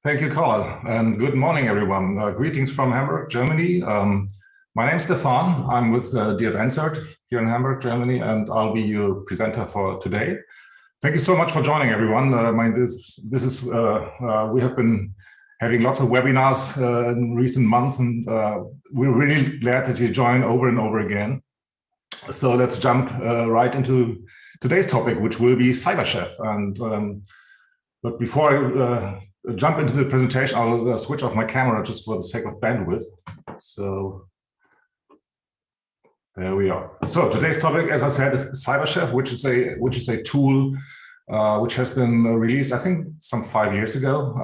Thank you, Carl, and good morning, everyone. Greetings from Hamburg, Germany. My name is Stefan. I'm with DFN-CERT here in Hamburg, Germany, and I'll be your presenter for today. Thank you so much for joining, everyone. We have been having lots of webinars in recent months, and we're really glad that you join over and over again. So let's jump right into today's topic, which will be CyberChef. But before I jump into the presentation, I'll switch off my camera just for the sake of bandwidth. So there we are. So today's topic, as I said, is CyberChef, which is a tool which has been released, I think, some 5 years ago,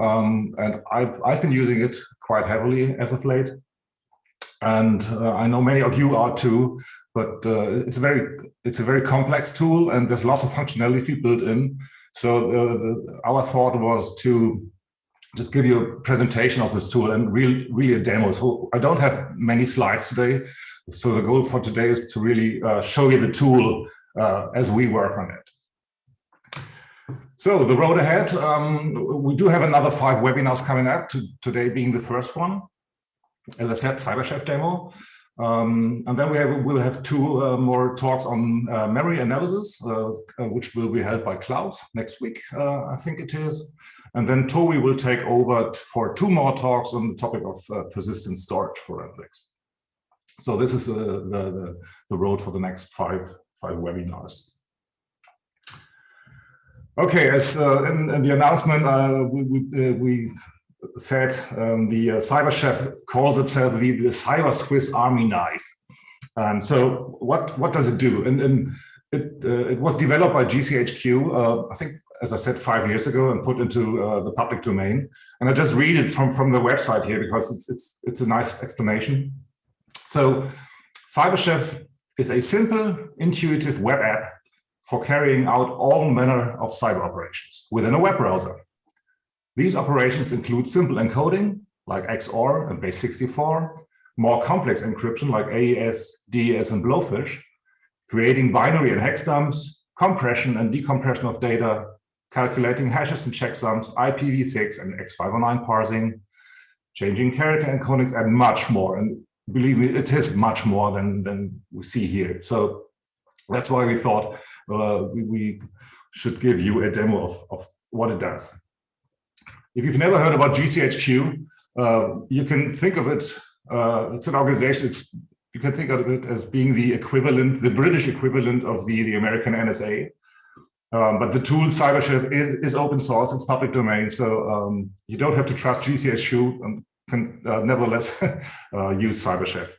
and I've been using it quite heavily as of late. And I know many of you are too. But it's a very complex tool, and there's lots of functionality built in. So our thought was to just give you a presentation of this tool and really a demo. So I don't have many slides today. So the goal for today is to really show you the tool as we work on it. So the road ahead, we do have another 5 webinars coming up, today being the first one. As I said, CyberChef demo. And then we'll have 2 more talks on memory analysis, which will be held by Klaus next week, I think it is. And then Toby will take over for 2 more talks on the topic of persistent storage forensics. So this is the road for the next 5 webinars. Okay, as in the announcement, we said the CyberChef calls itself the Cyber Swiss Army knife. And so what does it do? And it was developed by GCHQ, I think, as I said, 5 years ago, and put into the public domain. And I just read it from the website here because it's a nice explanation. So CyberChef is a simple, intuitive web app for carrying out all manner of cyber operations within a web browser. These operations include simple encoding, like XOR and base64, more complex encryption, like AES, DES, and Blowfish, creating binary and hex dumps, compression and decompression of data, calculating hashes and checksums, IPv6 and X509 parsing, changing character encodings, and much more. And believe me, it is much more than we see here. So that's why we thought we should give you a demo of what it does. If you've never heard about GCHQ, you can think of it, it's an organization, you can think of it as being the equivalent, the British equivalent of the American NSA. But the tool CyberChef is open source, it's public domain, so you don't have to trust GCHQ and can nevertheless use CyberChef.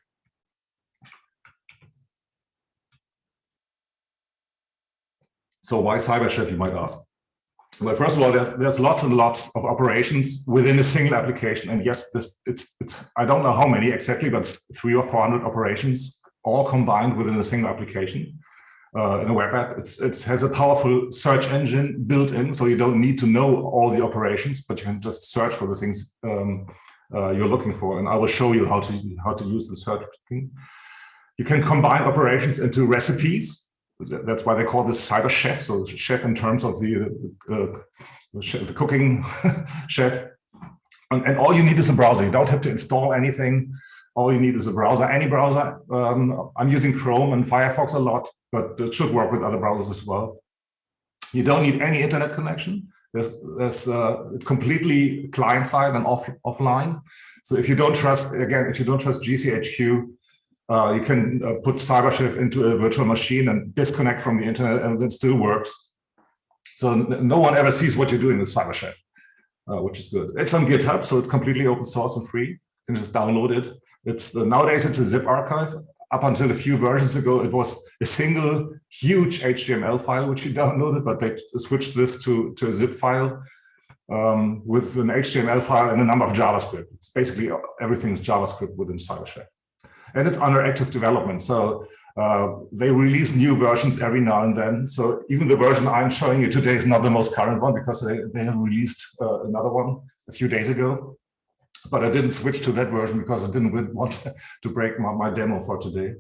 So why CyberChef, you might ask? Well, first of all, there's lots and lots of operations within a single application, and yes, it's I don't know how many exactly, but it's 300 or 400 operations all combined within a single application. In a web app, it has a powerful search engine built in, so you don't need to know all the operations, but you can just search for the things you're looking for, and I will show you how to use the search thing. You can combine operations into recipes. That's why they call this CyberChef, so chef in terms of the cooking chef. And all you need is a browser. You don't have to install anything. All you need is a browser, any browser. I'm using Chrome and Firefox a lot, but it should work with other browsers as well. You don't need any internet connection. It's completely client-side and offline. So if you don't trust GCHQ, you can put CyberChef into a virtual machine and disconnect from the internet, and it still works. So no one ever sees what you're doing with CyberChef, which is good. It's on GitHub, so it's completely open source and free. You can just download it. Nowadays it's a zip archive. Up until a few versions ago, it was a single huge HTML file which you downloaded, but they switched this to a zip file with an HTML file and a number of JavaScript. It's basically everything's JavaScript within CyberChef. And it's under active development. So they release new versions every now and then. So even the version I'm showing you today is not the most current one because they have released another one a few days ago. But I didn't switch to that version because I didn't want to break my demo for today.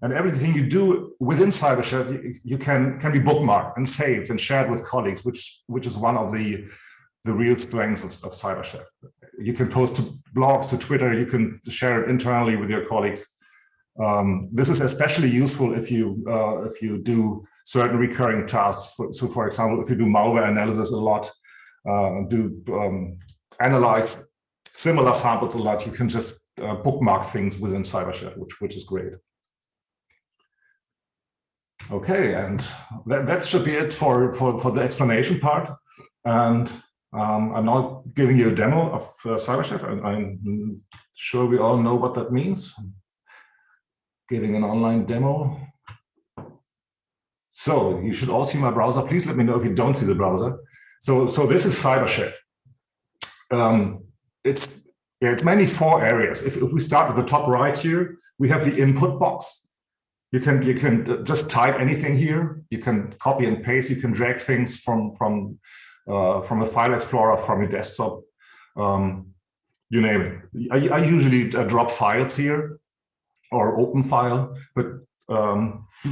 And everything you do within CyberShelf, you can be bookmarked and saved and shared with colleagues, which is one of the the real strengths of CyberChef. You can post to blogs, to Twitter, you can share it internally with your colleagues. This is especially useful if you do certain recurring tasks. So for example, if you do malware analysis a lot, analyze similar samples a lot, you can just bookmark things within CyberChef, which is great. Okay, and that should be it for the explanation part. And I'm now giving you a demo of CyberChef, and I'm sure we all know what that means. Giving an online demo. So you should all see my browser. Please let me know if you don't see the browser. So this is CyberChef. It's mainly 4 areas. If we start at the top right here, we have the input box. You can just type anything here. You can copy and paste. You can drag things from a file explorer, from your desktop. You name it. I usually drop files here or open file, but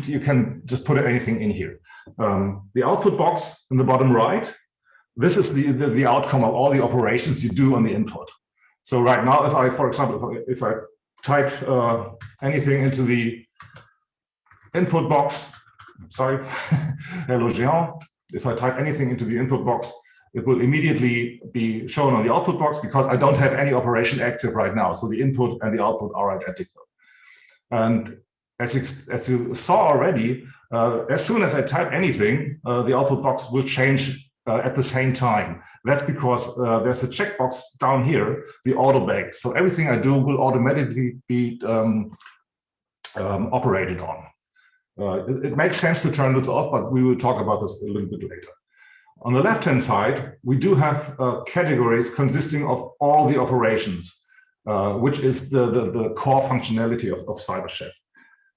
you can just put anything in here. The output box in the bottom right, this is the outcome of all the operations you do on the input. So right now, if I, for example, if I type anything into the input box, sorry, hello Jean, if I type anything into the input box, it will immediately be shown on the output box because I don't have any operation active right now. So the input and the output are identical. And as you saw already, as soon as I type anything, the output box will change at the same time. That's because there's a checkbox down here, the auto bag. So everything I do will automatically be operated on. It makes sense to turn this off, but we will talk about this a little bit later. On the left-hand side, we do have categories consisting of all the operations, which is the core functionality of CyberChef.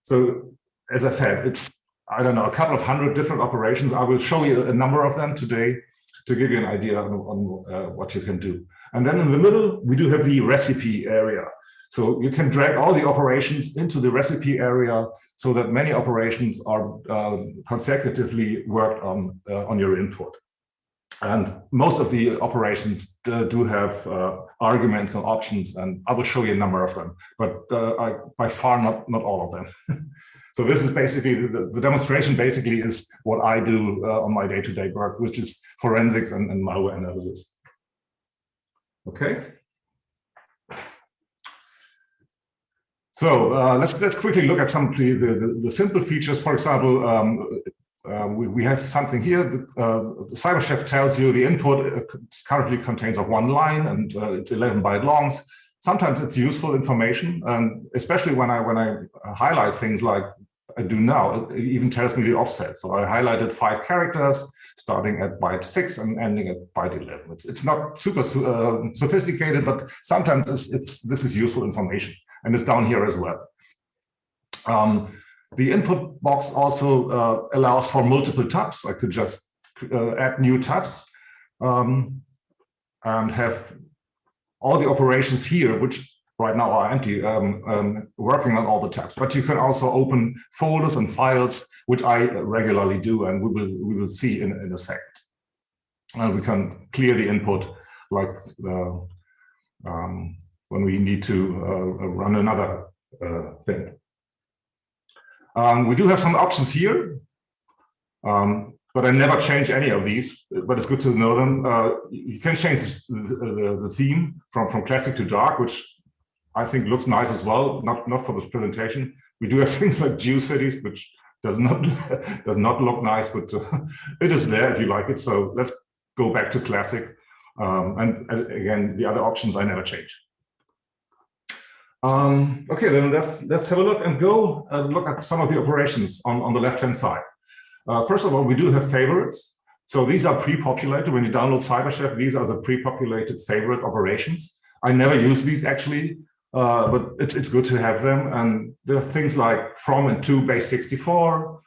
So, as I said, it's, I don't know, a couple of hundred different operations. I will show you a number of them today to give you an idea on what you can do. And then in the middle, we do have the recipe area. So you can drag all the operations into the recipe area so that many operations are consecutively worked on your input. And most of the operations do have arguments and options, and I will show you a number of them, but by far not all of them. So this is basically, the demonstration basically is what I do on my day-to-day work, which is forensics and malware analysis. Okay. So let's quickly look at some of the simple features. For example, we have something here. The CyberChef tells you the input currently contains of 1 line and it's 11 byte long. Sometimes it's useful information, and especially when I highlight things like I do now, it even tells me the offset. So I highlighted 5 characters starting at byte 6 and ending at byte 11. It's not super sophisticated, but sometimes this is useful information, and it's down here as well. The input box also allows for multiple tabs. I could just add new tabs and have all the operations here, which right now are empty, working on all the tabs. But you can also open folders and files, which I regularly do, and we will see in a second. And we can clear the input, like when we need to run another thing. We do have some options here, but I never change any of these, but it's good to know them. You can change the theme from classic to dark, which I think looks nice as well, not for this presentation. We do have things like GeoCities, which does not look nice, but it is there if you like it. So let's go back to classic. And again, the other options I never change. Okay, then let's have a look and go look at some of the operations on the left-hand side. First of all, we do have favorites. So these are pre-populated. When you download CyberChef, these are the pre-populated favorite operations. I never use these actually, but it's good to have them. And there are things like from and to base 64,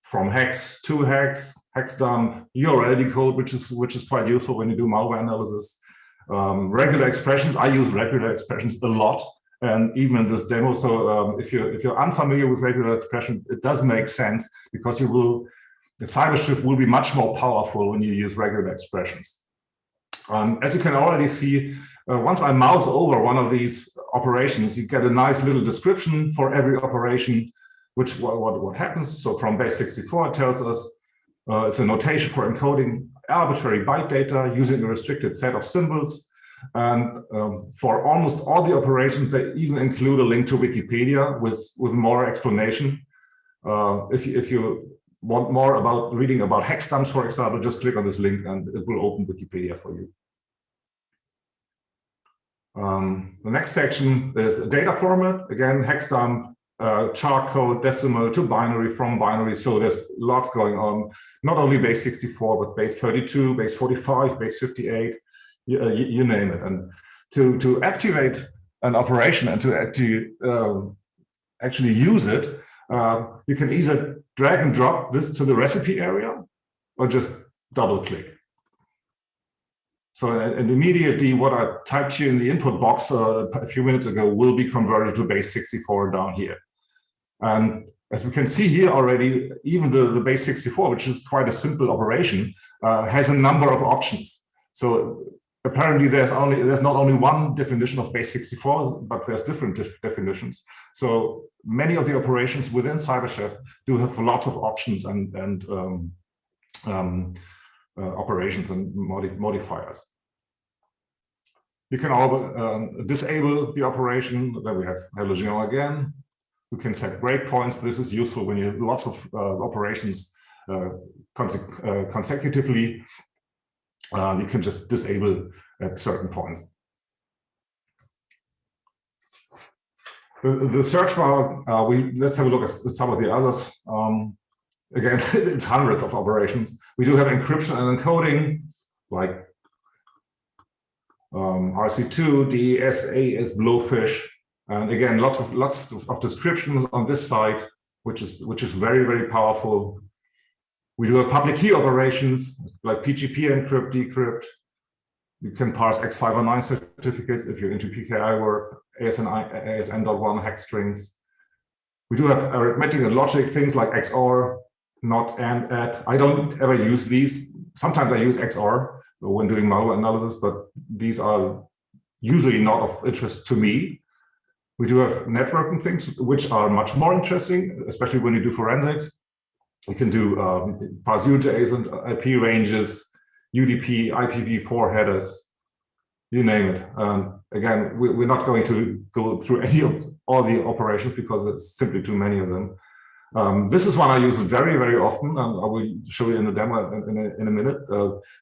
from hex to hex, hex dump, URL decode, which is quite useful when you do malware analysis. Regular expressions, I use regular expressions a lot. And even in this demo, so if you're unfamiliar with regular expression, it does make sense because the CyberShift will be much more powerful when you use regular expressions. As you can already see, once I mouse over one of these operations, you get a nice little description for every operation, which what happens. So from base 64, it tells us it's a notation for encoding arbitrary byte data using a restricted set of symbols. And for almost all the operations, they even include a link to Wikipedia with more explanation. If you want more about reading about hex dumps, for example, just click on this link and it will open Wikipedia for you. The next section is a data format. Again, hex dump, char code, decimal to binary, from binary. So there's lots going on, not only base 64, but base 32, base 45, base 58, you name it. And to activate an operation and to actually use it, you can either drag and drop this to the recipe area or just double click. So and immediately what I typed here in the input box a few minutes ago will be converted to base 64 down here. And as we can see here already, even the base 64, which is quite a simple operation, has a number of options. So apparently there's not only one definition of base 64, but there's different definitions. So many of the operations within CyberChef do have lots of options and operations and modifiers. You can all disable the operation. Then we have Hello again. We can set breakpoints. This is useful when you have lots of operations consecutively. You can just disable at certain points. The search bar, let's have a look at some of the others. Again, it's hundreds of operations. We do have encryption and encoding, like RC2, DES, AS, Blowfish, and again, lots of descriptions on this side, which is very, very powerful. We do have public key operations like PGP encrypt, decrypt. You can parse X509 certificates if you're into PKI work, ASN.1 hex strings. We do have arithmetic and logic things like XOR, not, and, at. I don't ever use these. Sometimes I use XOR when doing malware analysis, but these are usually not of interest to me. We do have networking things, which are much more interesting, especially when you do forensics. You can do parse UJs and IP ranges, UDP, IPv4 headers, you name it. Again, we're not going to go through all the operations because it's simply too many of them. This is one I use very, very often, and I will show you in the demo in a minute,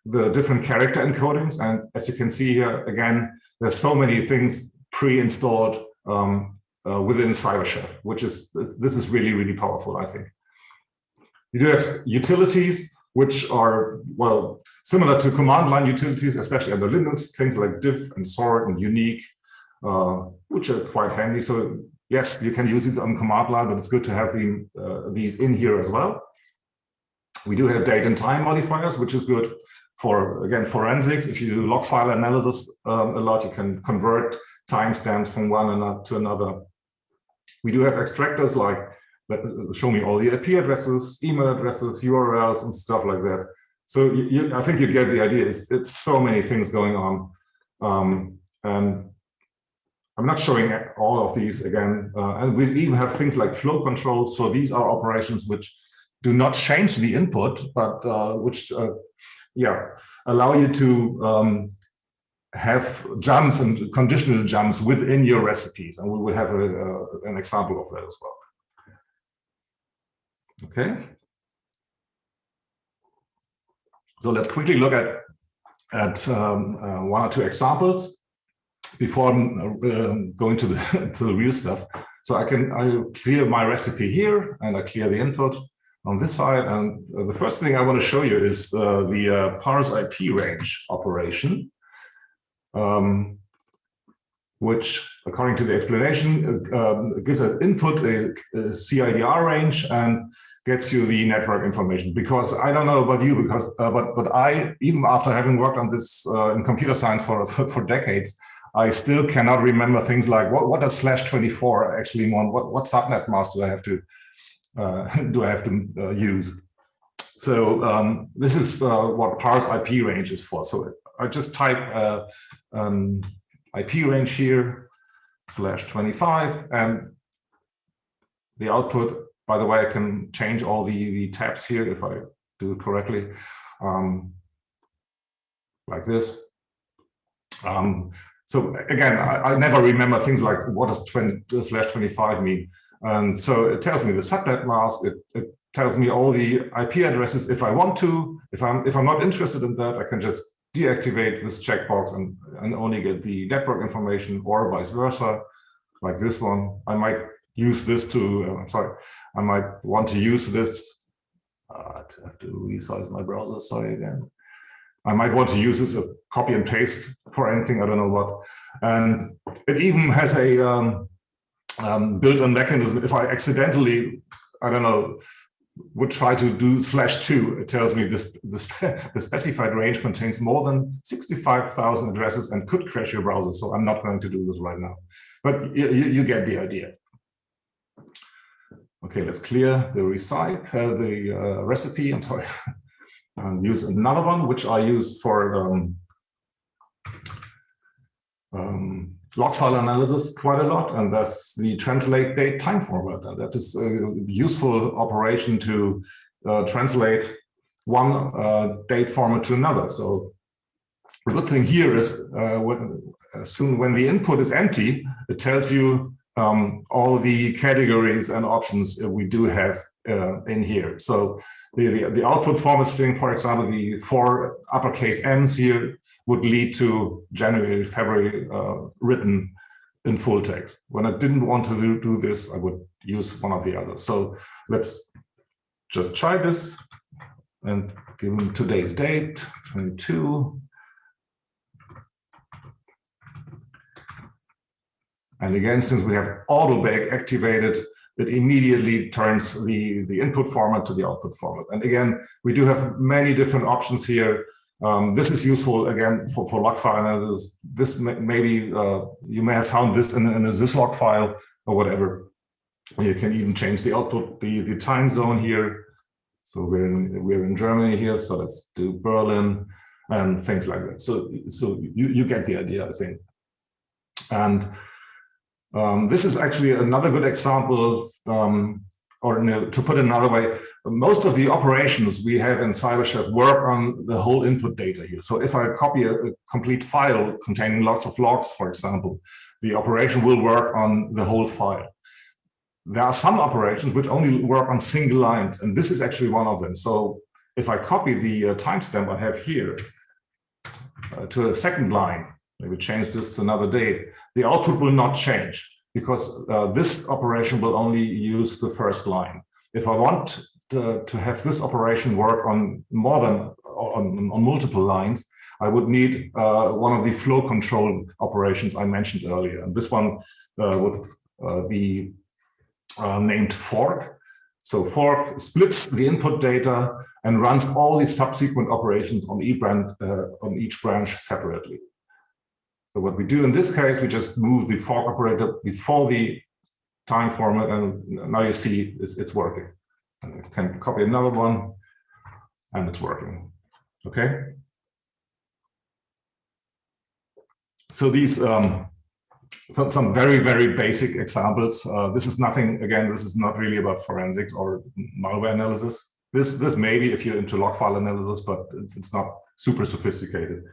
the different character encodings. And as you can see here, again, there's so many things pre-installed within CyberChef, this is really, really powerful, I think. You do have utilities, which are, well, similar to command line utilities, especially under Linux, things like diff and sort and unique, which are quite handy. So yes, you can use it on command line, but it's good to have these in here as well. We do have date and time modifiers, which is good for, again, forensics. If you do log file analysis a lot, you can convert timestamps from one to another. We do have extractors like show me all the IP addresses, email addresses, URLs, and stuff like that. So I think you get the idea. It's so many things going on. And I'm not showing all of these again. And we even have things like flow control. So these are operations which do not change the input, but which allow you to have jumps and conditional jumps within your recipes. And we will have an example of that as well. Okay. So let's quickly look at one or two examples before going to the real stuff. So I clear my recipe here, and I clear the input on this side. And the first thing I want to show you is the parse IP range operation, which, according to the explanation, gives an input a CIDR range and gets you the network information. Because I don't know about you, but I, even after having worked on this in computer science for decades, I still cannot remember things like what does /24 actually mean? What subnet mask do I have to use? So this is what parse IP range is for. So I just type IP range here, /25, and the output, by the way, I can change all the tabs here if I do it correctly, like this. So again, I never remember things like what does /25 mean. And so it tells me the subnet mask, it tells me all the IP addresses if I want to. If I'm not interested in that, I can just deactivate this checkbox and only get the network information, or vice versa, like this one. I might use this to, I might want to use this. I have to resize my browser, sorry again. I might want to use this as a copy and paste for anything, I don't know what. And it even has a built-in mechanism. If I accidentally, I don't know, would try to do /2, it tells me the specified range contains more than 65,000 addresses and could crash your browser. So I'm not going to do this right now, but you get the idea. Okay, let's clear the recipe. I'm sorry, and use another one, which I used for log file analysis quite a lot, and that's the translate date time format. And that is a useful operation to translate one date format to another. So the good thing here is when the input is empty, it tells you all the categories and options we do have in here. So the output format string, for example, the 4 uppercase M's here would lead to January, February written in full text. When I didn't want to do this, I would use one of the others. So let's just try this and give them today's date, 22. And again, since we have autobake activated, it immediately turns the input format to the output format. And again, we do have many different options here. This is useful again for log file analysis. This maybe you may have found this in a syslog file or whatever. You can even change the output, the time zone here. So we're in Germany here. So let's do Berlin and things like that. So you get the idea, I think. And this is actually another good example, or no, to put it another way, most of the operations we have in Cybershelf work on the whole input data here. So if I copy a complete file containing lots of logs, for example, the operation will work on the whole file. There are some operations which only work on single lines, and this is actually one of them. So if I copy the timestamp I have here to a second line, maybe change this to another date, the output will not change because this operation will only use the first line. If I want to have this operation work on more than on multiple lines, I would need one of the flow control operations I mentioned earlier. And this one would be named fork. So fork splits the input data and runs all the subsequent operations on each branch separately. So what we do in this case, we just move the fork operator before the time format, and now you see it's working. And I can copy another one, and it's working. Okay. So these some very, very basic examples. This is nothing. Again, this is not really about forensics or malware analysis. This maybe if you're into log file analysis, but it's not super sophisticated.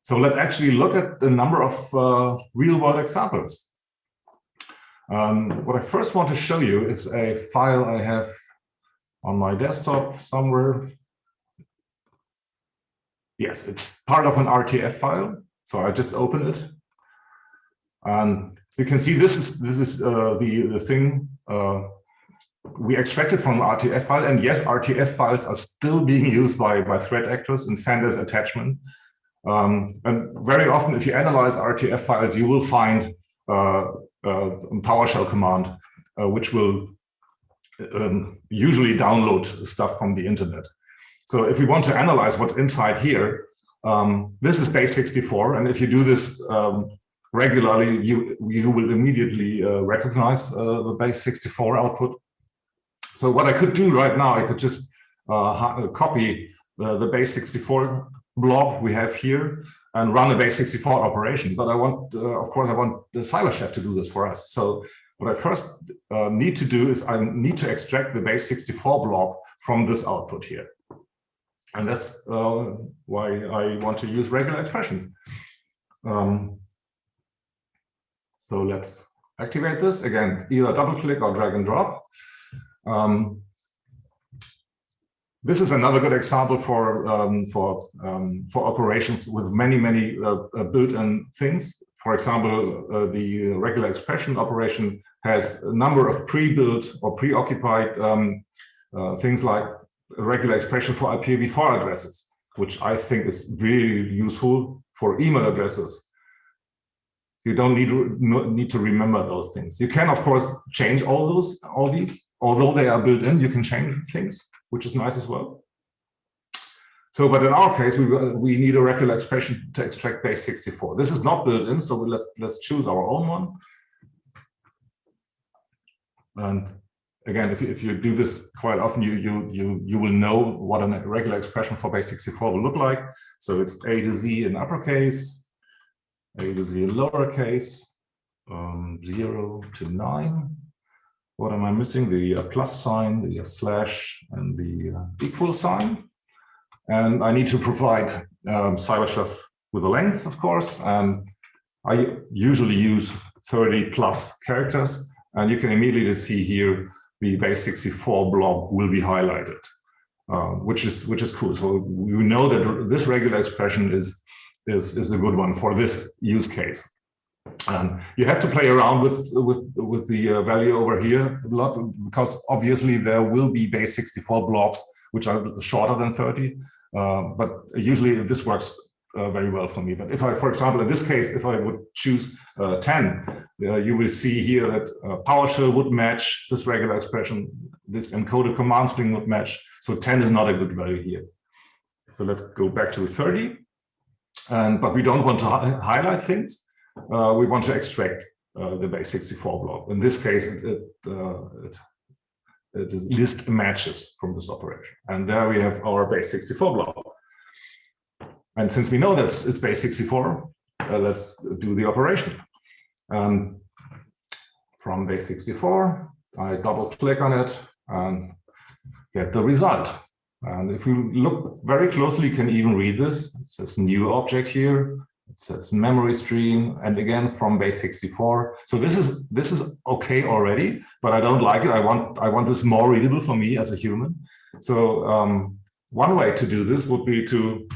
So let's actually look at the number of real-world examples. What I first want to show you is a file I have on my desktop somewhere. Yes, it's part of an RTF file. So I just open it, and you can see this is the thing we extracted from the RTF file. And yes, RTF files are still being used by threat actors and sent as attachment. And very often, if you analyze RTF files, you will find a PowerShell command, which will usually download stuff from the internet. So if we want to analyze what's inside here, this is base 64. And if you do this regularly, you will immediately recognize the base 64 output. So what I could do right now, I could just copy the base 64 blob we have here and run a base64 operation. But I want, of course, I want the CyberChef to do this for us. So what I first need to do is I need to extract the base64 blob from this output here. And that's why I want to use regular expressions. So let's activate this. Again, either double click or drag and drop. This is another good example for operations with many built-in things. For example, the regular expression operation has a number of pre-built or preoccupied things like a regular expression for IPv4 addresses, which I think is really useful for email addresses. You don't need to remember those things. You can, of course, change all these. Although they are built in, you can change things, which is nice as well. So, but in our case, we need a regular expression to extract base64. This is not built in, so let's choose our own one. And again, if you do this quite often, you will know what a regular expression for base64 will look like. So it's A to Z in uppercase, A to Z in lowercase, 0 to 9. What am I missing? The plus sign, the slash, and the equal sign. And I need to provide Cybershelf with a length, of course. And I usually use 30 plus characters. And you can immediately see here the base64 blob will be highlighted, which is cool. So we know that this regular expression is a good one for this use case. You have to play around with the value over here a lot, because obviously there will be base64 blobs which are shorter than 30, but usually this works very well for me. But if I, for example, in this case, if I would choose 10, you will see here that PowerShell would match this regular expression, this encoded command string would match. So 10 is not a good value here. So let's go back to 30, but we don't want to highlight things. We want to extract the base64 blob. In this case, it is list matches from this operation. And there we have our base64 blob. And since we know that it's base64, let's do the operation. From base64, I double click on it and get the result. And if we look very closely, you can even read this. It says new object here. It says memory stream, and again from base64. So this is okay already, but I don't like it. I want this more readable for me as a human. So one way to do this would be to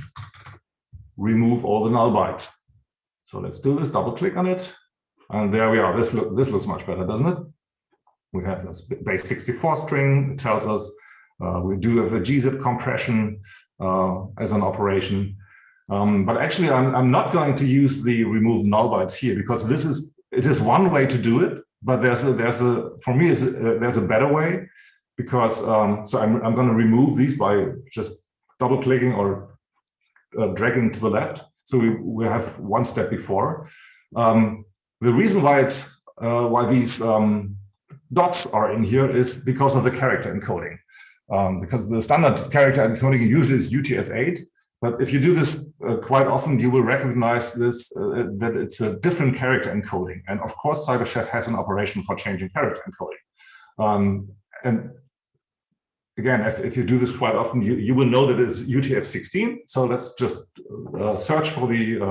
remove all the null bytes. So let's do this. Double click on it, and there we are. This looks much better, doesn't it? We have this base64 string. It tells us we do have a gzip compression as an operation. But actually, I'm not going to use the remove null bytes here, because it is one way to do it. But for me there's a better way, because so I'm going to remove these by just double clicking or dragging to the left. So we have one step before. The reason why these dots are in here is because of the character encoding. Because the standard character encoding usually is UTF-8. But if you do this quite often, you will recognize this, that it's a different character encoding. And of course, CyberChef has an operation for changing character encoding. And again, if you do this quite often, you will know that it's UTF-16. So let's just search for the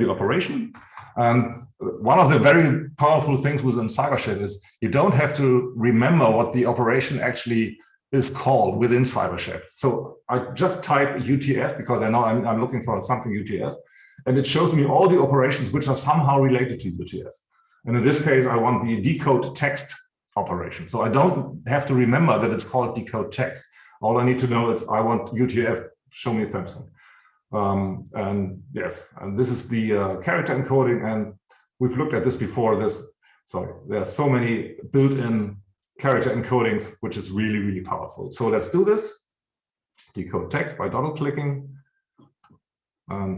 operation. And one of the very powerful things within CyberShelf is you don't have to remember what the operation actually is called within CyberShelf. So I just type UTF because I know I'm looking for something UTF, and it shows me all the operations which are somehow related to UTF. And in this case, I want the decode text operation. So I don't have to remember that it's called decode text. All I need to know is I want UTF, show me something. And yes, and this is the character encoding, and we've looked at this before. There are so many built-in character encodings, which is really, really powerful. So let's do this. Decode text by double clicking,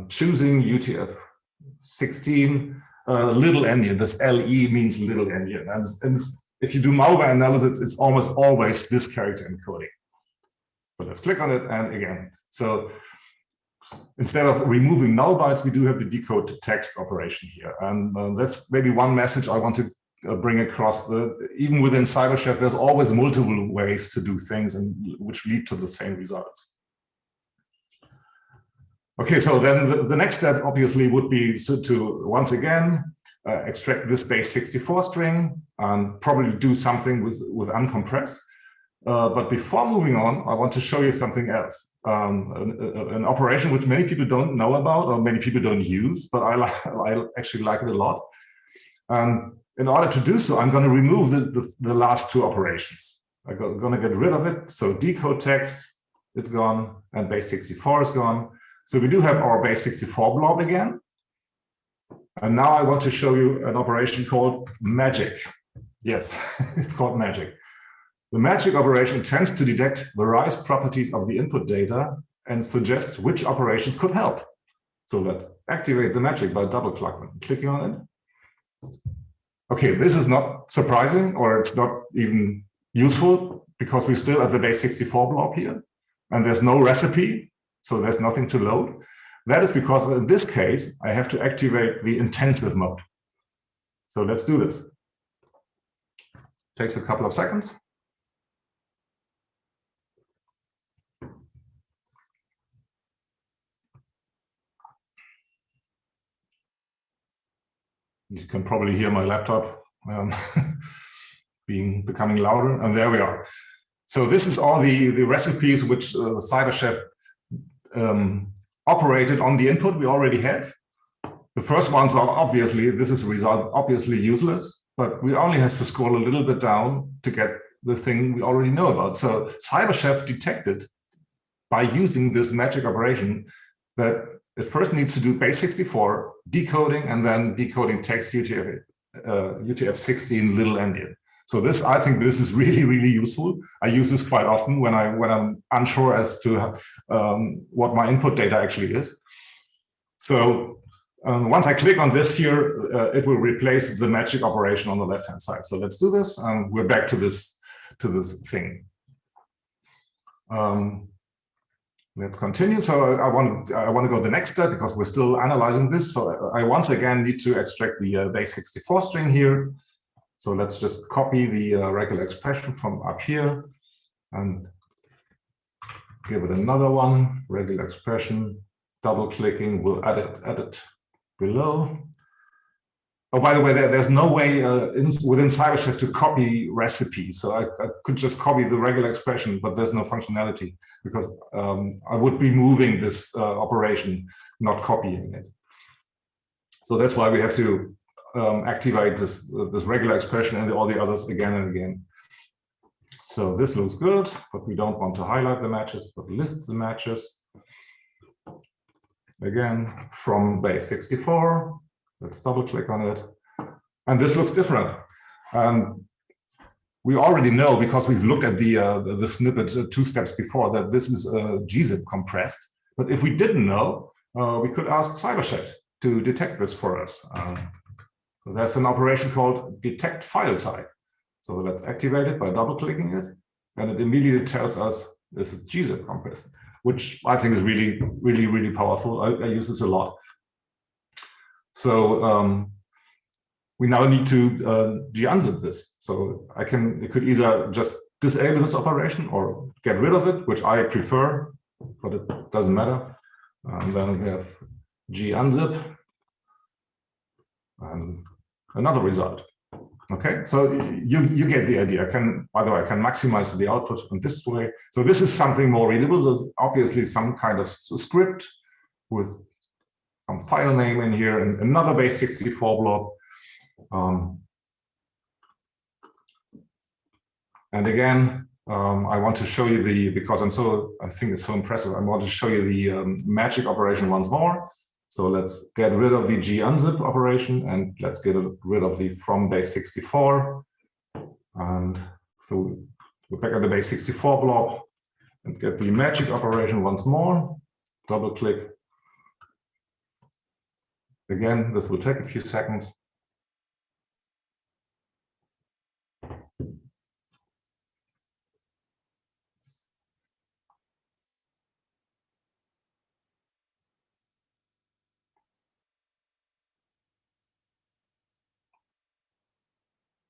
choosing UTF-16, little endian. This LE means little endian. And if you do malware analysis, it's almost always this character encoding. So let's click on it, and again. So instead of removing null bytes, we do have the decode text operation here. And that's maybe one message I want to bring across. Even within Cyberchef, there's always multiple ways to do things and which lead to the same results. Okay, so then the next step obviously would be to once again extract this base 64 string and probably do something with uncompress. But before moving on, I want to show you something else, an operation which many people don't know about or many people don't use, but I actually like it a lot. In order to do so, I'm going to remove the last two operations. I'm going to get rid of it. So decode text, it's gone, and base 64 is gone. So we do have our base 64 blob again. And now I want to show you an operation called magic. Yes, it's called magic. The magic operation attempts to detect various properties of the input data and suggest which operations could help. So let's activate the magic by clicking on it. Okay, this is not surprising, or it's not even useful, because we still have the base 64 blob here, and there's no recipe, so there's nothing to load. That is because in this case, I have to activate the intensive mode. So let's do this. Takes a couple of seconds. You can probably hear my laptop becoming louder, and there we are. So this is all the recipes which Cyberchef operated on the input we already have. The first ones are obviously, this is a result, obviously useless, but we only have to scroll a little bit down to get the thing we already know about. So Cyberchef detected by using this magic operation that it first needs to do base 64 decoding and then decoding text UTF-16 little endian. So this, I think this is really, really useful. I use this quite often when I'm unsure as to what my input data actually is. So once I click on this here, it will replace the magic operation on the left-hand side. So let's do this, and we're back to this thing. Let's continue. So I want to go the next step because we're still analyzing this. So I once again need to extract the base 64 string here. So let's just copy the regular expression from up here and give it another one, regular expression, double-clicking, we'll add it below. Oh, by the way, there's no way within Cyberchef to copy recipes. So I could just copy the regular expression, but there's no functionality because I would be moving this operation, not copying it. So that's why we have to activate this regular expression and all the others again and again. So this looks good, but we don't want to highlight the matches, but list the matches. Again, from base 64. Let's double click on it. And this looks different. We already know, because we've looked at the snippet 2 steps before, that this is gzip compressed. But if we didn't know, we could ask Cyberchef to detect this for us. So there's an operation called detect file type. So let's activate it by double clicking it. And it immediately tells us this is gzip compressed, which I think is really, really, really powerful. I use this a lot. So we now need to g-unzip this. So it could either just disable this operation or get rid of it, which I prefer, but it doesn't matter. And then we have g-unzip and another result. Okay, so you get the idea. By the way, I can maximize the output in this way. So this is something more readable. There's obviously some kind of script with some file name in here and another base 64 blob. And again, I want to show you because I think it's so impressive, I want to show you the magic operation once more. So let's get rid of the g-unzip operation and let's get rid of the from base 64. And so we're back at the base 64 blob and get the magic operation once more. Double click. Again, this will take a few seconds.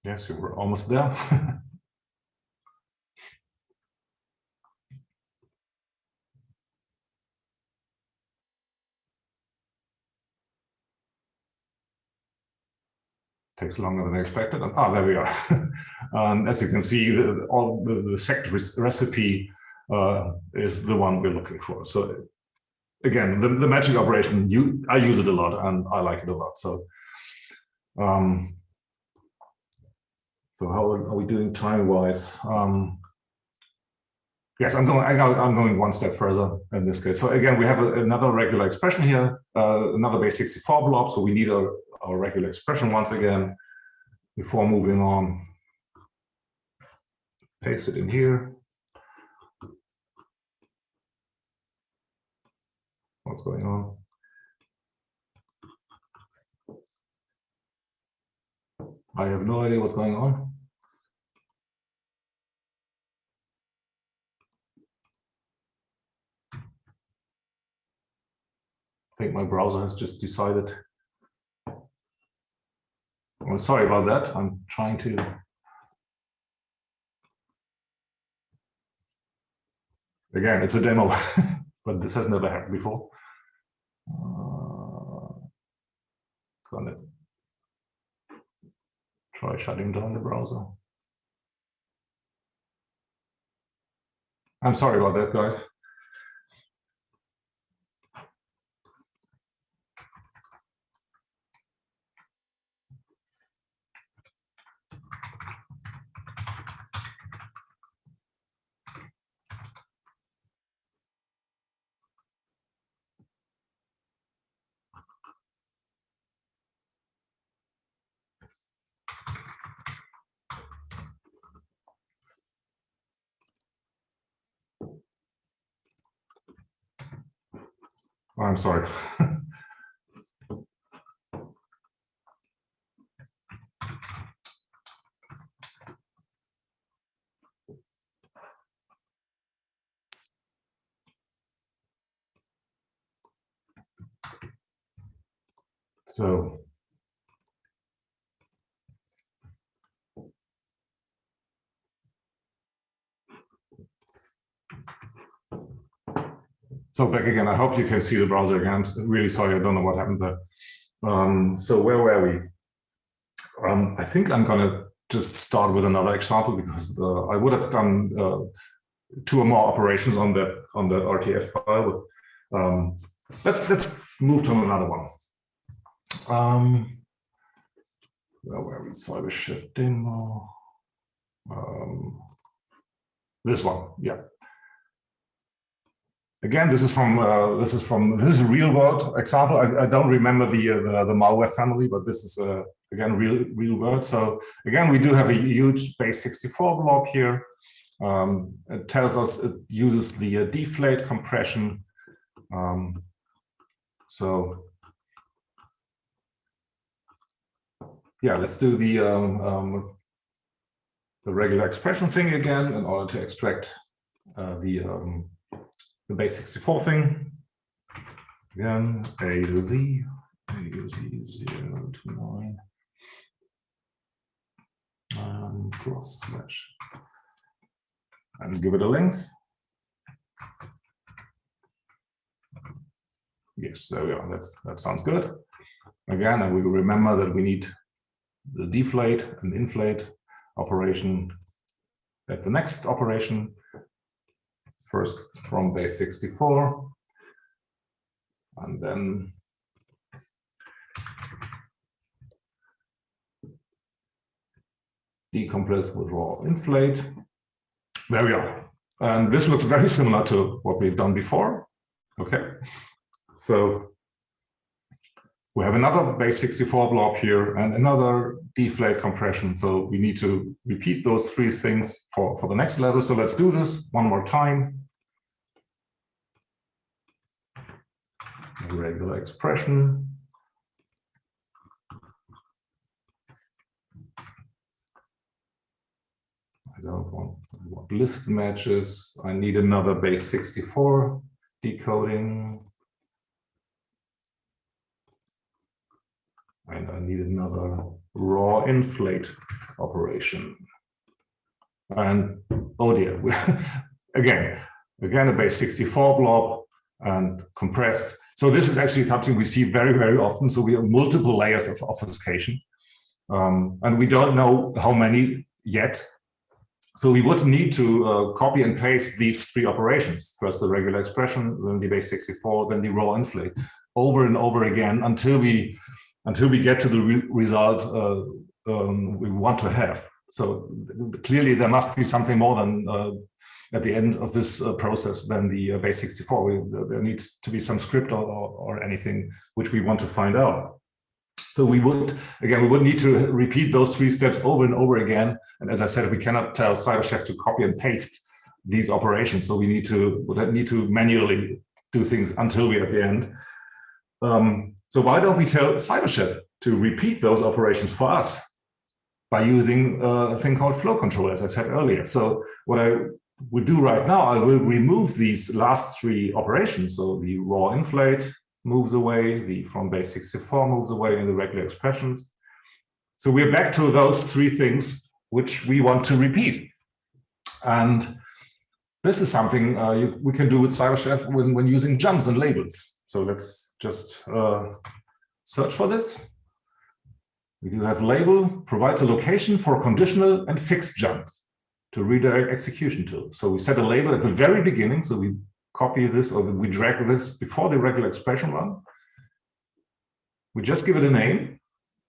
Yes, you were almost there. Takes longer than expected. And, there we are. As you can see, all the second recipe is the one we're looking for. So again, the magic operation, I use it a lot and I like it a lot. So, so how are we doing time-wise? Yes, I'm going one step further in this case. So again, we have another regular expression here, another base 64 blob. So we need our regular expression once again before moving on. Paste it in here. What's going on? I have no idea what's going on. I think my browser has just decided. I'm sorry about that. I'm trying to. Again, it's a demo, but this has never happened before. Gonna try shutting down the browser. I'm sorry about that, guys. I'm sorry. So back again, I hope you can see the browser again. I'm really sorry, I don't know what happened there. So where were we? I think I'm gonna just start with another example because I would have done 2 or more operations on that RTF file. Let's move to another one. Where were we? Cybershelf demo. This one, yeah. Again, this is a real world example. I don't remember the malware family, but this is again real world. So again, we do have a huge base 64 blob here. It tells us it uses the deflate compression. So yeah, let's do the regular expression thing again in order to extract the base 64 thing. Again, A to Z 0 to 9. Cross slash. And give it a length. Yes, there we are. That sounds good. Again, and we remember that we need the deflate and inflate operation at the next operation. First from base 64, and then decompress with raw inflate. There we are. And this looks very similar to what we've done before. Okay. So we have another base 64 blob here and another deflate compression. So we need to repeat those 3 things for the next level. So let's do this one more time. Regular expression. I don't want list matches. I need another base 64 decoding. And I need another raw inflate operation. And oh dear, again a base 64 blob and compressed. So this is actually something we see very, very often. So we have multiple layers of obfuscation. And we don't know how many yet. So we would need to copy and paste these three operations. First the regular expression, then the base 64, then the raw inflate, over and over again until we get to the result we want to have. So clearly there must be something more than at the end of this process than the base 64. There needs to be some script or anything which we want to find out. So we would need to repeat those three steps over and over again. And as I said, we cannot tell CyberChef to copy and paste these operations. So we need to manually do things until we're at the end. So why don't we tell CyberChef to repeat those operations for us by using a thing called flow control, as I said earlier. So what I will do right now, I will remove these last three operations. So the raw inflate moves away, the from base 64 moves away, and the regular expressions. So we're back to those three things which we want to repeat. And this is something we can do with CyberChef when using jumps and labels. So let's just search for this. We do have label, provides a location for conditional and fixed jumps to redirect execution to. So we set a label at the very beginning. So we copy this or we drag this before the regular expression run. We just give it a name,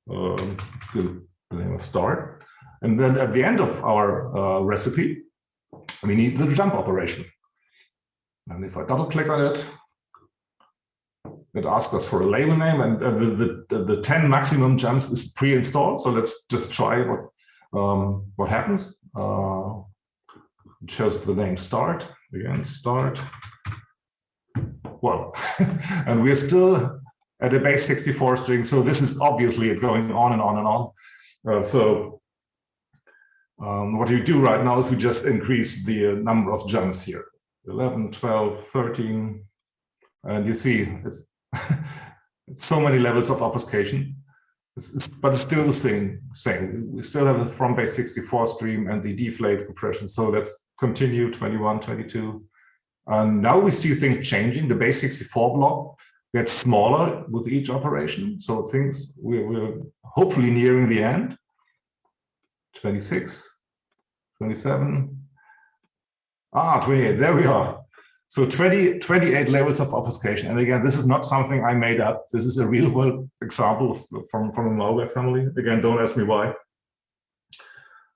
the name of start. And then at the end of our recipe, we need the jump operation. And if I double click on it, it asks us for a label name, and the 10 maximum jumps is pre-installed. So let's just try what happens. It shows the name start, again, start. Well, and we're still at a base 64 string. So this is obviously it's going on and on and on. What we do right now is we just increase the number of jumps here, 11, 12, 13. And you see it's so many levels of obfuscation, but it's still the same. We still have the from base 64 stream and the deflate compression. So let's continue 21, 22. And now we see things changing. The base 64 block gets smaller with each operation. So things we're hopefully nearing the end. 26, 27, 28, there we are. So 28 levels of obfuscation. And again, this is not something I made up. This is a real world example from a malware family. Again, don't ask me why.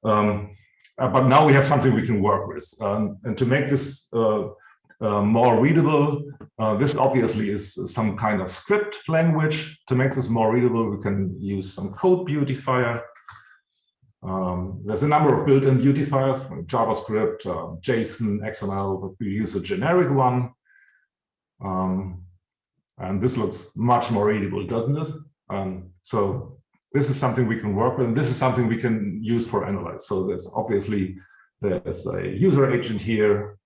But now we have something we can work with. And to make this more readable, this obviously is some kind of script language. To make this more readable, we can use some code beautifier. There's a number of built-in beautifiers from JavaScript, JSON, XML, but we use a generic one. And this looks much more readable, doesn't it? So this is something we can work with, and this is something we can use for analyze. So there's a user agent here.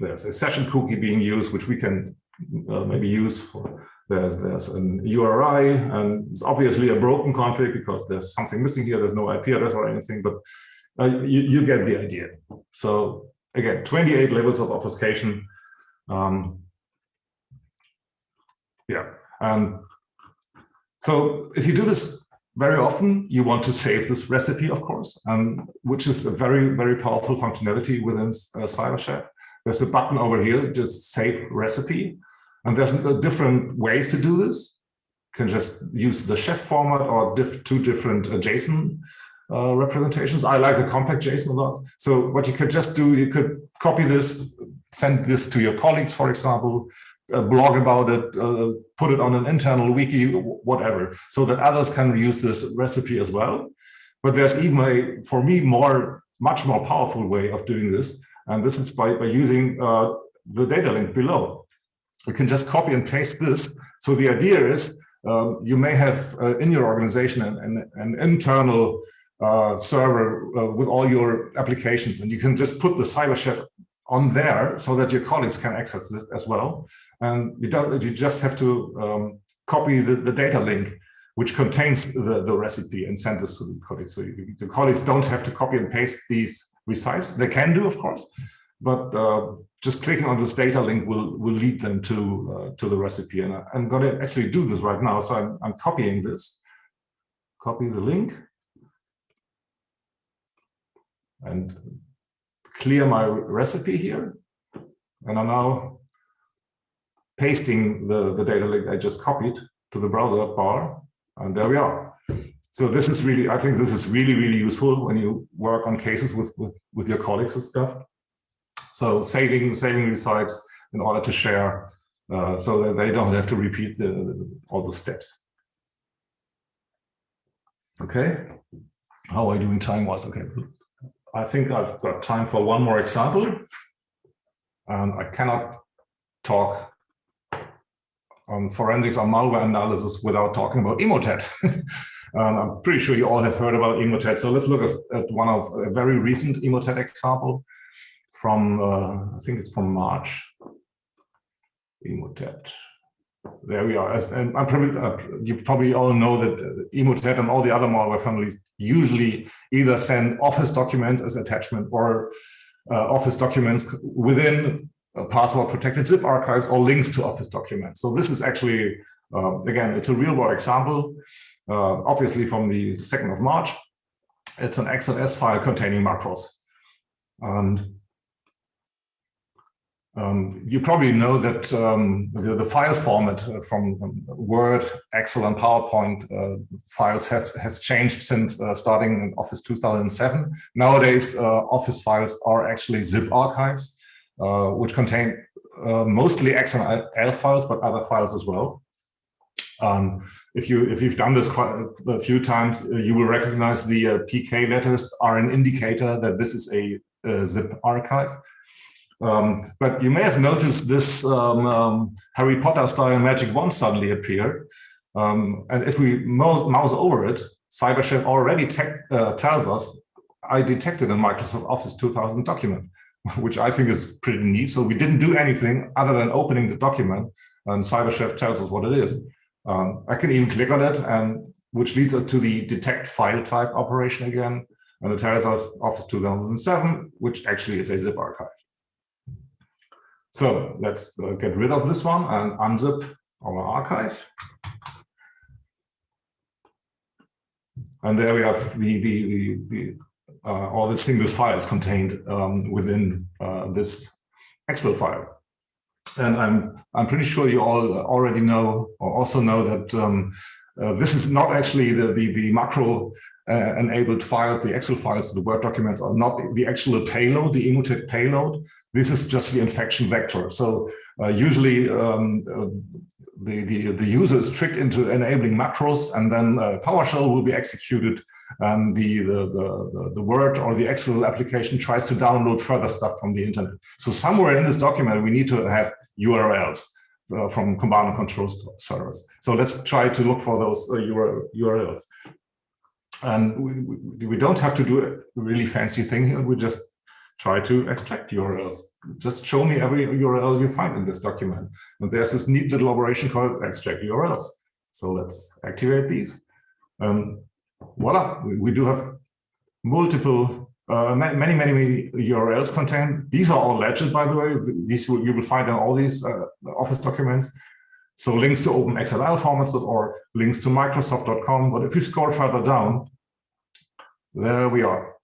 There's a session cookie being used, which we can maybe use for. There's an URI, and it's obviously a broken config because there's something missing here. There's no IP address or anything, but you get the idea. So again, 28 levels of obfuscation. Yeah, and so if you do this very often, you want to save this recipe, of course, which is a very, very powerful functionality within CyberChef. There's a button over here, just save recipe. And there's different ways to do this. You can just use the chef format or two different JSON representations. I like the compact JSON a lot. So what you could just do, you could copy this, send this to your colleagues, for example, blog about it, put it on an internal wiki, whatever, so that others can use this recipe as well. But there's even for me, much more powerful way of doing this. And this is by using the data link below. You can just copy and paste this. So the idea is you may have in your organization an internal server with all your applications, and you can just put the CyberChef on there so that your colleagues can access this as well. And you just have to copy the data link which contains the recipe and send this to the colleagues. So the colleagues don't have to copy and paste these recipes. They can do, of course, but just clicking on this data link will lead them to the recipe. And I'm going to actually do this right now. So I'm copying this, copy the link, and clear my recipe here. And I'm now pasting the data link I just copied to the browser bar, and there we are. So this is really, I think this is really, really useful when you work on cases with your colleagues and stuff. So saving recipes in order to share, so that they don't have to repeat all the steps. Okay, how are we doing time-wise? Okay, I think I've got time for one more example. I cannot talk on forensics or malware analysis without talking about Emotet. I'm pretty sure you all have heard about Emotet. So let's look at one of a very recent Emotet example from, I think it's from March. Emotet. There we are. And you probably all know that Emotet and all the other malware families usually either send Office documents as attachment or Office documents within password protected zip archives or links to Office documents. So this is actually, again, it's a real world example, obviously from the 2nd of March. It's an XLS file containing macros. And you probably know that the file format from Word, Excel, and PowerPoint files has changed since starting in Office 2007. Nowadays, Office files are actually zip archives, which contain mostly XML files, but other files as well. If you've done this quite a few times, you will recognize the PK letters are an indicator that this is a zip archive. But you may have noticed this Harry Potter style magic wand suddenly appear. And if we mouse over it, CyberChef already tells us, I detected a Microsoft Office 2000 document, which I think is pretty neat. So we didn't do anything other than opening the document, and CyberChef tells us what it is. I can even click on it, and which leads us to the detect file type operation again. And it tells us Office 2007, which actually is a zip archive. So let's get rid of this one and unzip our archive. And there we have all the single files contained within this Excel file. And I'm pretty sure you all already know, or also know that this is not actually the macro enabled file. The Excel files, the Word documents are not the actual payload, the Emotet payload. This is just the infection vector. So usually the user is tricked into enabling macros, and then PowerShell will be executed, and the Word or the Excel application tries to download further stuff from the internet. So somewhere in this document, we need to have URLs from command and control servers. So let's try to look for those URLs. And we don't have to do a really fancy thing here. We just try to extract URLs. Just show me every URL you find in this document. And there's this neat little operation called extract URLs. So let's activate these. Voila, we do have multiple, many URLs contained. These are all legend, by the way. These you will find in all these Office documents. So links to openxmlformats.org, links to Microsoft.com. But if you scroll further down, there we are.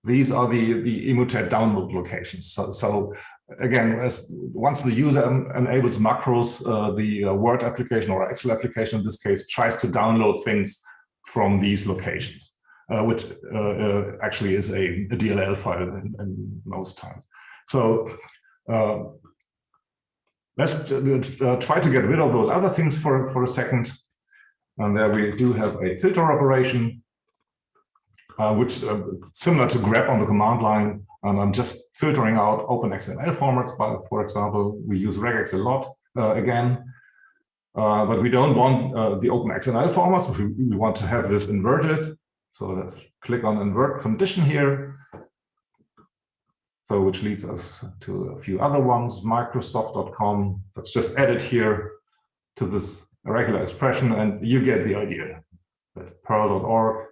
These are the Emotet download locations. So again, once the user enables macros, the Word application or Excel application in this case tries to download things from these locations, which actually is a DLL file in most times. So let's try to get rid of those other things for a second. And there we do have a filter operation, which similar to grep on the command line. And I'm just filtering out OpenXML formats. But for example, we use regex a lot again. But we don't want the OpenXML formats. We want to have this inverted. So let's click on invert condition here. So which leads us to a few other ones, Microsoft.com. Let's just add it here to this a regular expression, and you get the idea. That's perl.org.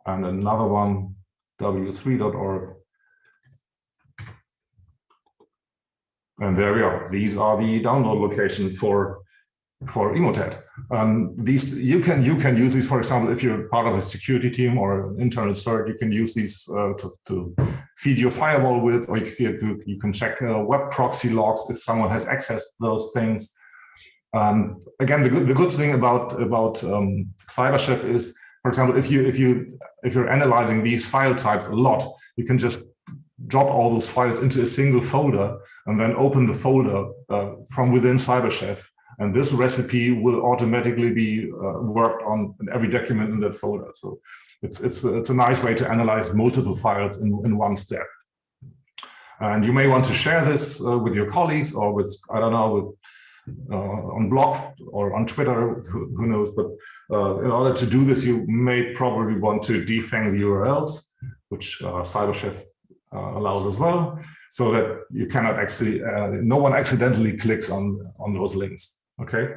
And another one, w3.org. And there we are. These are the download locations for Emotet. These you can use these, for example, if you're part of a security team or an internal CERT, you can use these to feed your firewall with, or you can check web proxy logs if someone has accessed those things. Again, the good thing about Cyberchef is, for example, if you're analyzing these file types a lot, you can just drop all those files into a single folder and then open the folder from within Cyberchef. And this recipe will automatically be worked on in every document in that folder. So it's a nice way to analyze multiple files in one step. And you may want to share this with your colleagues or with, I don't know, on blog or on Twitter, who knows. But in order to do this, you may probably want to defang the URLs, which Cyberchef allows as well, so that you cannot actually, no one accidentally clicks on those links. Okay.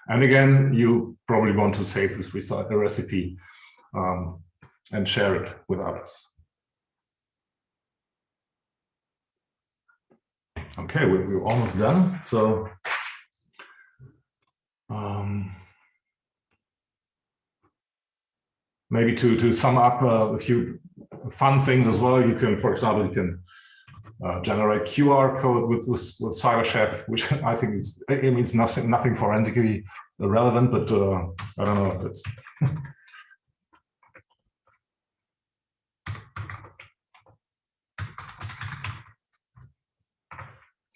And again, you probably want to save this recipe and share it with others. Okay, we're almost done. So maybe to sum up a few fun things as well, you can, for example, you can generate QR code with Cyberchef, which I think it means nothing forensically relevant, but I don't know. It's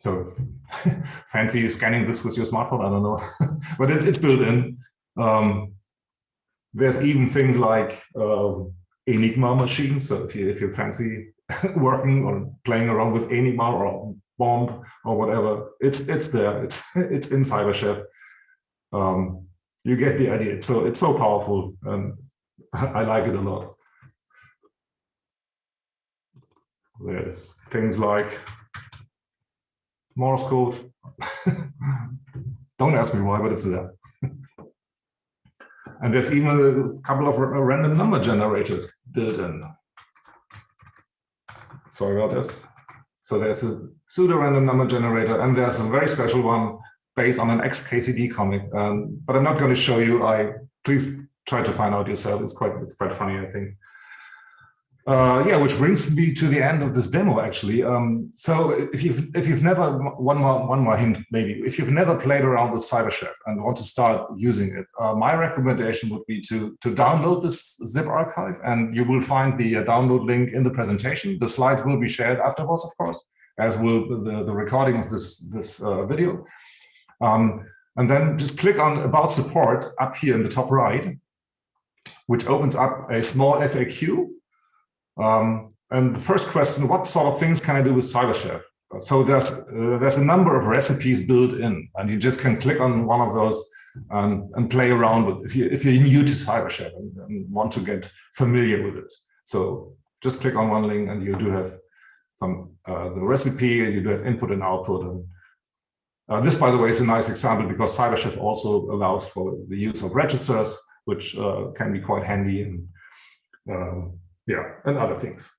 so fancy scanning this with your smartphone. I don't know, but it's built in. There's even things like Enigma machines. So if you fancy working or playing around with Enigma or Bomb or whatever, it's there. It's in Cyberchef. You get the idea. It's so powerful, and I like it a lot. There's things like Morse code. Don't ask me why, but it's there. And there's even a couple of random number generators built in. Sorry about this. So there's a pseudo-random number generator, and there's a very special one based on an XKCD comic. But I'm not going to show you. Please try to find out yourself. It's quite funny, I think. Yeah, which brings me to the end of this demo, actually. So if you've never, one more hint maybe, if you've never played around with Cyberchef and want to start using it, my recommendation would be to download this zip archive, and you will find the download link in the presentation. The slides will be shared afterwards, of course, as will the recording of this video. And then just click on About Support up here in the top right, which opens up a small FAQ. And the first question, what sort of things can I do with Cyberchef? So there's a number of recipes built in, and you just can click on one of those and play around with if you're new to Cyberchef and want to get familiar with it. So just click on one link, and you do have the recipe, and you do have input and output. And this, by the way, is a nice example because Cyberchef also allows for the use of registers, which can be quite handy, and yeah, and other things.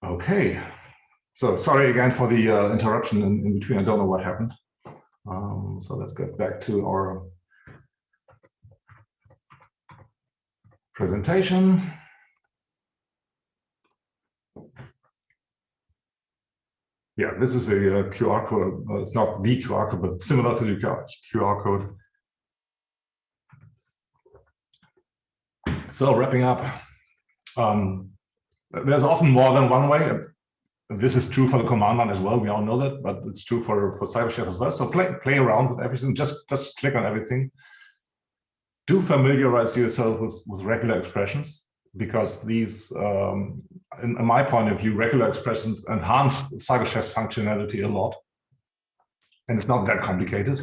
Okay, so sorry again for the interruption in between. I don't know what happened. So let's get back to our presentation. Yeah, this is a QR code. It's not the QR code, but similar to the QR code. So wrapping up, there's often more than one way. This is true for the command line as well. We all know that, but it's true for Cyberchef as well. So play around with everything. Just click on everything. Do familiarize yourself with regular expressions, because these, in my point of view, regular expressions enhance Cyberchef's functionality a lot. And it's not that complicated.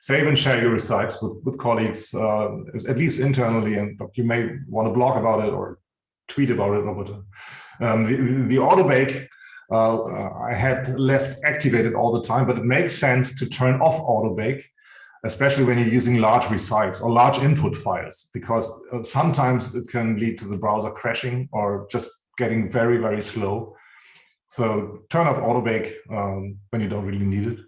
Save and share your results with colleagues, at least internally, and you may want to blog about it or tweet about it. Or whatever. The auto bake I had left activated all the time, but it makes sense to turn off auto-bake, especially when you're using large recipes or large input files, because sometimes it can lead to the browser crashing or just getting very, very slow. So turn off auto-bake when you don't really need it.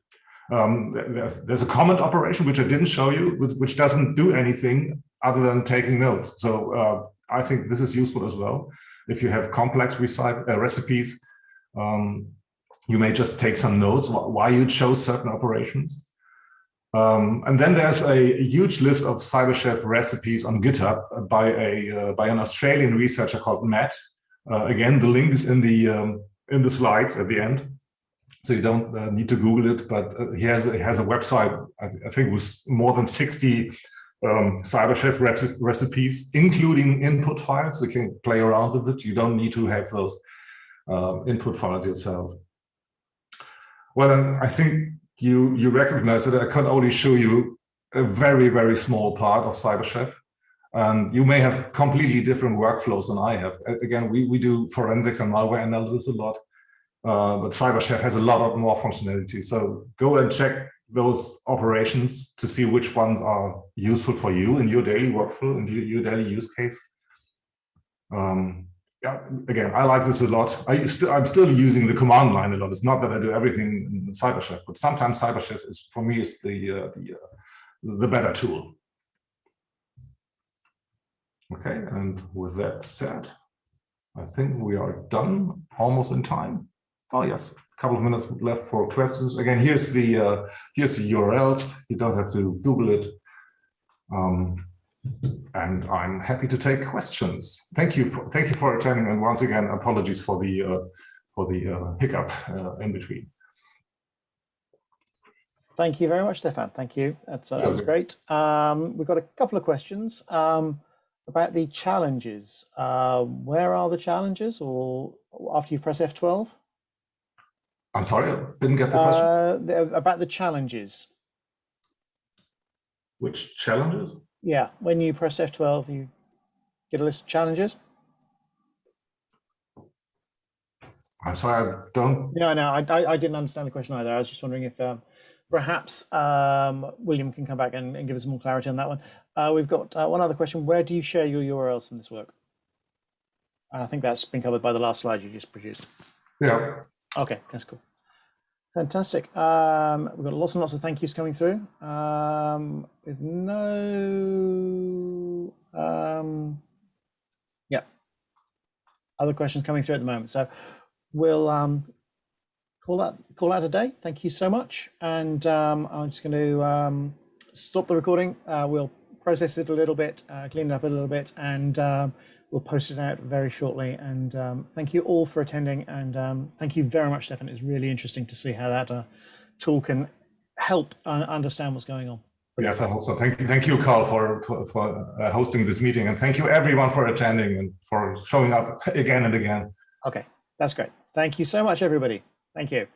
There's a comment operation, which I didn't show you, which doesn't do anything other than taking notes. So I think this is useful as well. If you have complex recipes, you may just take some notes why you chose certain operations. And then there's a huge list of CyberChef recipes on GitHub by an Australian researcher called Matt. Again, the link is in the slides at the end, so you don't need to Google it. But he has a website, I think, with more than 60 CyberChef recipes, including input files. You can play around with it. You don't need to have those input files yourself. Well, then I think you recognize that I can only show you a very, very small part of CyberChef. And you may have completely different workflows than I have. Again, we do forensics and malware analysis a lot, but CyberChef has a lot more functionality. So go and check those operations to see which ones are useful for you in your daily workflow and your daily use case. Yeah, again, I like this a lot. I'm still using the command line a lot. It's not that I do everything in CyberChef, but sometimes CyberChef is, for me, is the better tool. Okay, and with that said, I think we are done, almost in time. Oh yes, a couple of minutes left for questions. Again, here's the URLs. You don't have to Google it. And I'm happy to take questions. Thank you for attending, and once again, apologies for the hiccup in between. Thank you very much, Stefan. Thank you. That was great. We've got a couple of questions about the challenges. Where are the challenges, or after you press F12? I'm sorry, I didn't get the question. About the challenges. Which challenges? Yeah, when you press F12, you get a list of challenges. I'm sorry, I don't. No, I didn't understand the question either. I was just wondering if perhaps William can come back and give us more clarity on that one. We've got one other question. Where do you share your URLs from this work? I think that's been covered by the last slide you just produced. Yeah. Okay, that's cool. Fantastic. We've got lots and lots of thank yous coming through. With no other questions coming through at the moment. So we'll call that a day. Thank you so much. And I'm just going to stop the recording. We'll process it a little bit, clean it up a little bit, and we'll post it out very shortly. And thank you all for attending. And thank you very much, Stefan. It's really interesting to see how that tool can help understand what's going on. Yes, I hope so. Thank you, Carl, for hosting this meeting. And thank you, everyone, for attending and for showing up again and again. Okay, that's great. Thank you so much, everybody. Thank you.